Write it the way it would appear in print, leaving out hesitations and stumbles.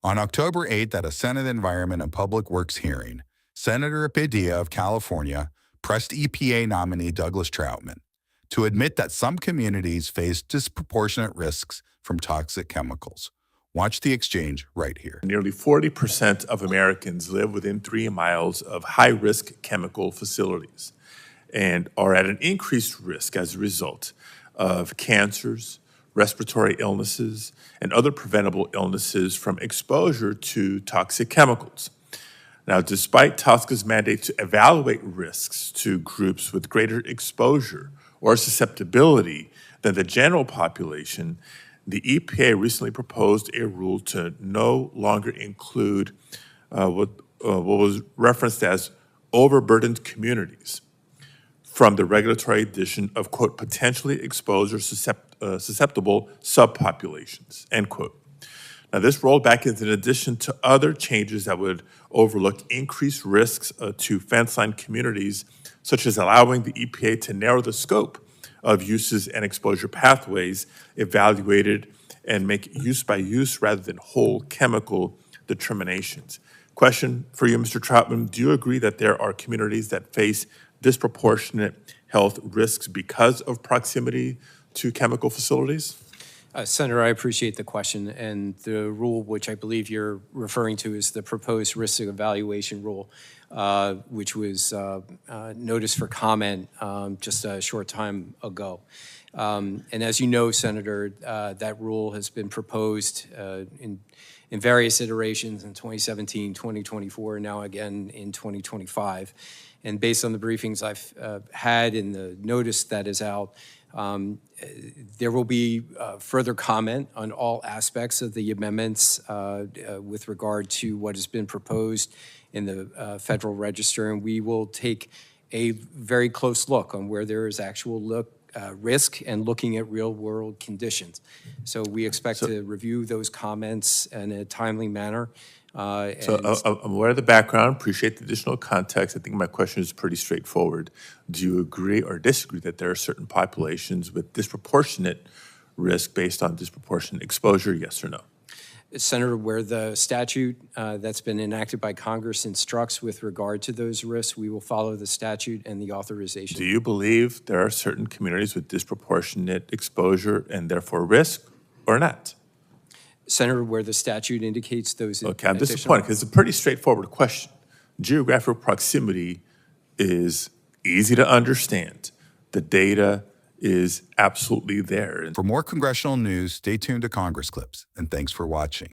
On October 8th, at a Senate Environment and Public Works hearing, Senator Padilla of California pressed EPA nominee Douglas Troutman to admit that some communities face disproportionate risks from toxic chemicals. Watch the exchange right here. Nearly 40% of Americans live within 3 miles of high-risk chemical facilities and are at an increased risk as a result of cancers, respiratory illnesses, and other preventable illnesses from exposure to toxic chemicals. Now, despite TSCA's mandate to evaluate risks to groups with greater exposure or susceptibility than the general population, the EPA recently proposed a rule to no longer include what was referenced as overburdened communities from the regulatory addition of, quote, potentially exposed or susceptible subpopulations, end quote. Now, this rollback is in addition to other changes that would overlook increased risks to fence-line communities, such as allowing the EPA to narrow the scope of uses and exposure pathways evaluated and make use-by-use rather than whole chemical determinations. Question for you, Mr. Troutman. Do you agree that there are communities that face disproportionate health risks because of proximity to chemical facilities? Senator, I appreciate the question, and the rule which I believe you're referring to is the proposed risk evaluation rule, which was noticed for comment just a short time ago. And as you know, Senator, that rule has been proposed in various iterations in 2017, 2024, and now again in 2025. And based on the briefings I've had and the notice that is out, there will be further comment on all aspects of the amendments with regard to what has been proposed in the Federal Register, and we will take a very close look on where there is actual risk and looking at real-world conditions. So we expect to review those comments in a timely manner. I'm aware of the background, appreciate the additional context. I think my question is pretty straightforward. Do you agree or disagree that there are certain populations with disproportionate risk based on disproportionate exposure, yes or no? Senator, where the statute that's been enacted by Congress instructs with regard to those risks, we will follow the statute and the authorization. Do you believe there are certain communities with disproportionate exposure and therefore risk or not? Senator, where the statute indicates those. Okay, I'm disappointed because it's a pretty straightforward question. Geographic proximity is easy to understand. The data is absolutely there. For more congressional news, stay tuned to Congress Clips, and thanks for watching.